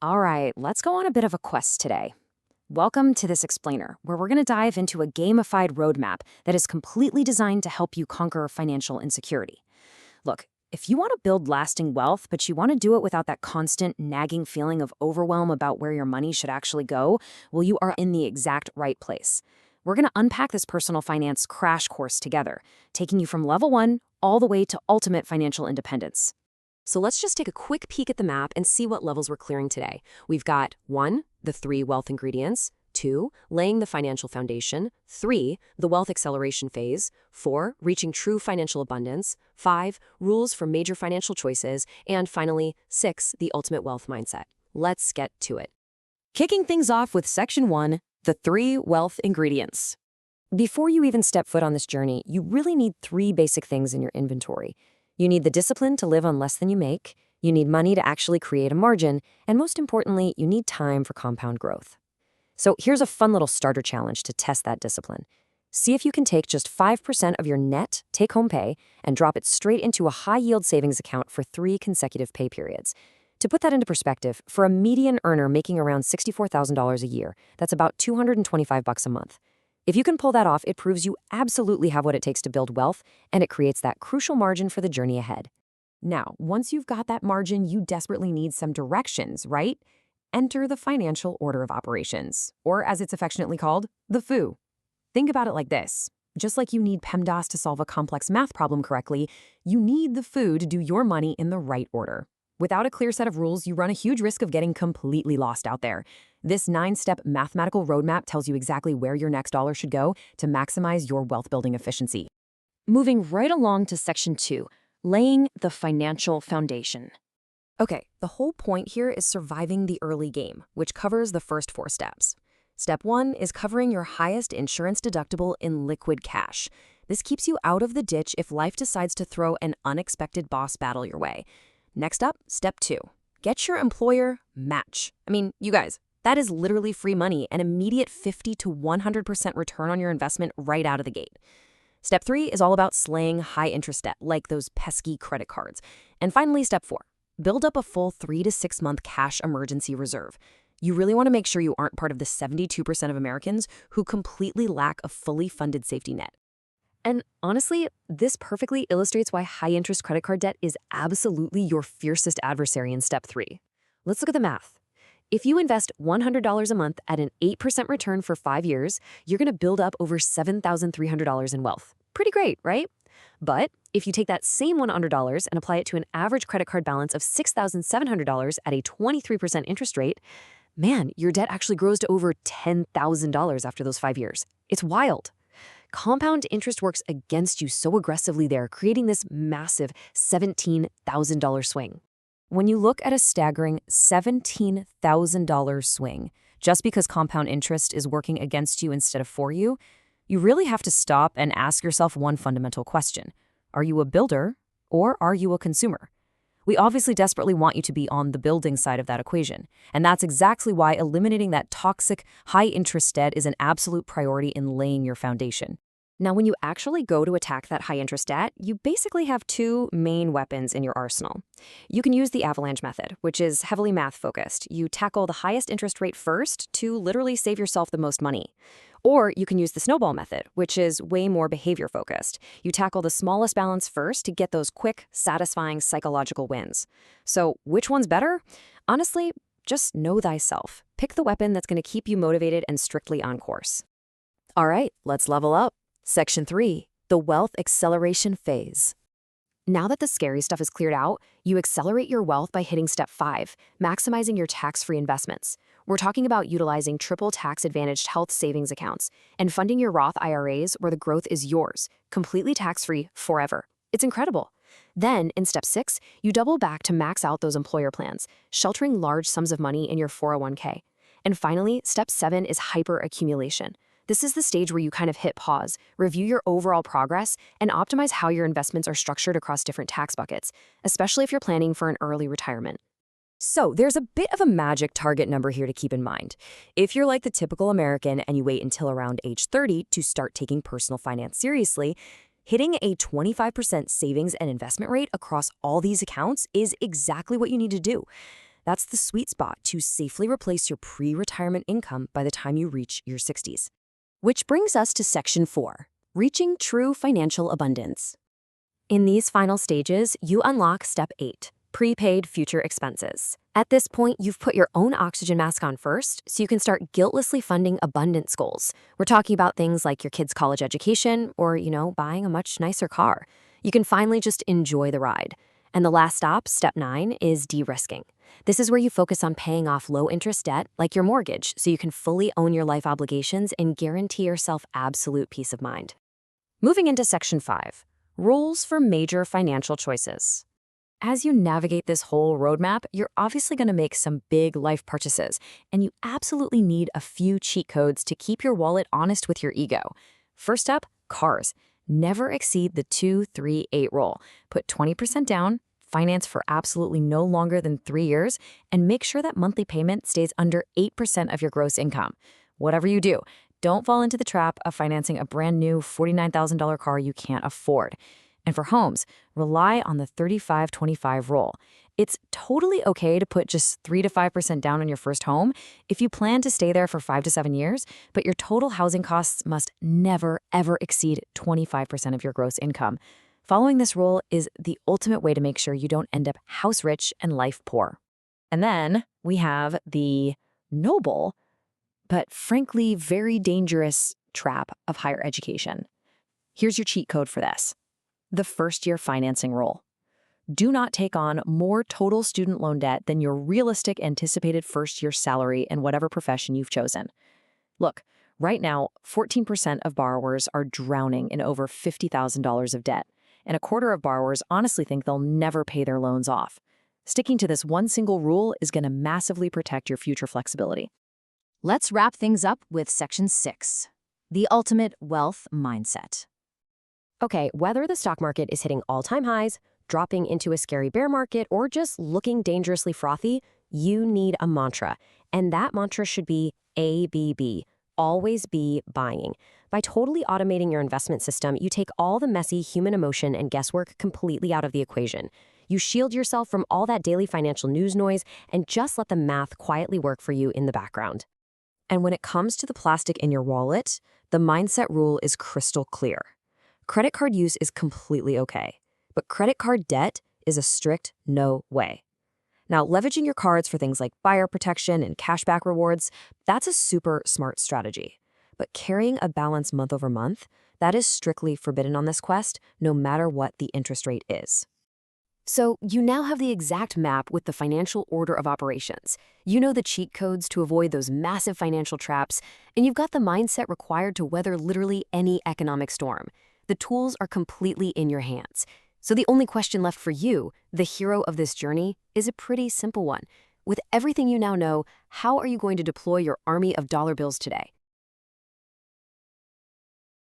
All right, let's go on a bit of a quest today. Welcome to this explainer, where we're going to dive into a gamified roadmap that is completely designed to help you conquer financial insecurity. Look, if you want to build lasting wealth, but you want to do it without that constant nagging feeling of overwhelm about where your money should actually go, well, you are in the exact right place. We're going to unpack this personal finance crash course together, taking you from level 1 all the way to ultimate financial independence. So let's just take a quick peek at the map and see what levels we're clearing today. We've got 1, the 3 wealth ingredients, 2, laying the financial foundation, 3, the wealth acceleration phase, 4, reaching true financial abundance, 5, rules for major financial choices, and finally, 6, the ultimate wealth mindset. Let's get to it. Kicking things off with Section 1, the 3 wealth ingredients. Before you even step foot on this journey, you really need 3 basic things in your inventory. You need the discipline to live on less than you make, you need money to actually create a margin, and most importantly, you need time for compound growth. So here's a fun little starter challenge to test that discipline. See if you can take just 5% of your net take-home pay and drop it straight into a high-yield savings account for 3 consecutive pay periods. To put that into perspective, for a median earner making around $64,000 a year, that's about $225 a month. If you can pull that off, it proves you absolutely have what it takes to build wealth, and it creates that crucial margin for the journey ahead. Now, once you've got that margin, you desperately need some directions, right? Enter the financial order of operations, or as it's affectionately called, the FOO. Think about it like this. Just like you need PEMDAS to solve a complex math problem correctly, you need the FOO to do your money in the right order. Without a clear set of rules, you run a huge risk of getting completely lost out there. This 9-step mathematical roadmap tells you exactly where your next dollar should go to maximize your wealth-building efficiency. Moving right along to Section 2, laying the financial foundation. Okay, the whole point here is surviving the early game, which covers the first 4 steps. Step 1 is covering your highest insurance deductible in liquid cash. This keeps you out of the ditch if life decides to throw an unexpected boss battle your way. Next up, Step 2. Get your employer match. You guys, that is literally free money, an immediate 50 to 100% return on your investment right out of the gate. Step 3 is all about slaying high-interest debt, like those pesky credit cards. And finally, Step 4. Build up a full 3 to 6 month cash emergency reserve. You really want to make sure you aren't part of the 72% of Americans who completely lack a fully funded safety net. And honestly, this perfectly illustrates why high-interest credit card debt is absolutely your fiercest adversary in Step 3. Let's look at the math. If you invest $100 a month at an 8% return for 5 years, you're going to build up over $7,300 in wealth. Pretty great, right? But if you take that same $100 and apply it to an average credit card balance of $6,700 at a 23% interest rate, man, your debt actually grows to over $10,000 after those 5 years. It's wild. Compound interest works against you so aggressively there, creating this massive $17,000 swing. When you look at a staggering $17,000 swing, just because compound interest is working against you instead of for you, you really have to stop and ask yourself one fundamental question. Are you a builder or are you a consumer? We obviously desperately want you to be on the building side of that equation, and that's exactly why eliminating that toxic, high-interest debt is an absolute priority in laying your foundation. Now, when you actually go to attack that high-interest debt, you basically have 2 main weapons in your arsenal. You can use the avalanche method, which is heavily math-focused. You tackle the highest interest rate first to literally save yourself the most money. Or you can use the snowball method, which is way more behavior-focused. You tackle the smallest balance first to get those quick, satisfying psychological wins. So which one's better? Honestly, just know thyself. Pick the weapon that's going to keep you motivated and strictly on course. All right, let's level up. Section 3, the wealth acceleration phase. Now that the scary stuff is cleared out, you accelerate your wealth by hitting Step 5, maximizing your tax-free investments. We're talking about utilizing triple tax-advantaged health savings accounts and funding your Roth IRAs where the growth is yours, completely tax-free forever. It's incredible. Then, in Step 6, you double back to max out those employer plans, sheltering large sums of money in your 401k. And finally, Step 7 is hyper-accumulation. This is the stage where you kind of hit pause, review your overall progress, and optimize how your investments are structured across different tax buckets, especially if you're planning for an early retirement. So there's a bit of a magic target number here to keep in mind. If you're like the typical American and you wait until around age 30 to start taking personal finance seriously, hitting a 25% savings and investment rate across all these accounts is exactly what you need to do. That's the sweet spot to safely replace your pre-retirement income by the time you reach your 60s. Which brings us to Section 4, Reaching True Financial Abundance. In these final stages, you unlock Step 8, Prepaid Future Expenses. At this point, you've put your own oxygen mask on first, so you can start guiltlessly funding abundance goals. We're talking about things like your kid's college education or, buying a much nicer car. You can finally just enjoy the ride. And the last stop, Step 9, is de-risking. This is where you focus on paying off low-interest debt, like your mortgage, so you can fully own your life obligations and guarantee yourself absolute peace of mind. Moving into Section 5, Rules for Major Financial Choices. As you navigate this whole roadmap, you're obviously going to make some big life purchases, and you absolutely need a few cheat codes to keep your wallet honest with your ego. First up, cars. Never exceed the 2-3-8 rule. Put 20% down, finance for absolutely no longer than 3 years, and make sure that monthly payment stays under 8% of your gross income. Whatever you do, don't fall into the trap of financing a brand new $49,000 car you can't afford. And for homes, rely on the 35-25 rule. It's totally okay to put just 3 to 5% down on your first home if you plan to stay there for 5 to 7 years, but your total housing costs must never, ever exceed 25% of your gross income. Following this rule is the ultimate way to make sure you don't end up house rich and life poor. And then we have the noble, but frankly very dangerous trap of higher education. Here's your cheat code for this. The first-year financing rule. Do not take on more total student loan debt than your realistic anticipated first-year salary in whatever profession you've chosen. Look, right now, 14% of borrowers are drowning in over $50,000 of debt, and a quarter of borrowers honestly think they'll never pay their loans off. Sticking to this one single rule is going to massively protect your future flexibility. Let's wrap things up with Section 6, the ultimate wealth mindset. Okay, whether the stock market is hitting all-time highs, dropping into a scary bear market, or just looking dangerously frothy, you need a mantra. And that mantra should be ABB, always be buying. By totally automating your investment system, you take all the messy human emotion and guesswork completely out of the equation. You shield yourself from all that daily financial news noise and just let the math quietly work for you in the background. And when it comes to the plastic in your wallet, the mindset rule is crystal clear. Credit card use is completely okay, but credit card debt is a strict no way. Now, leveraging your cards for things like buyer protection and cashback rewards, that's a super smart strategy. But carrying a balance month over month, that is strictly forbidden on this quest, no matter what the interest rate is. So you now have the exact map with the financial order of operations. You know the cheat codes to avoid those massive financial traps, and you've got the mindset required to weather literally any economic storm. The tools are completely in your hands. So the only question left for you, the hero of this journey, is a pretty simple one. With everything you now know, how are you going to deploy your army of dollar bills today?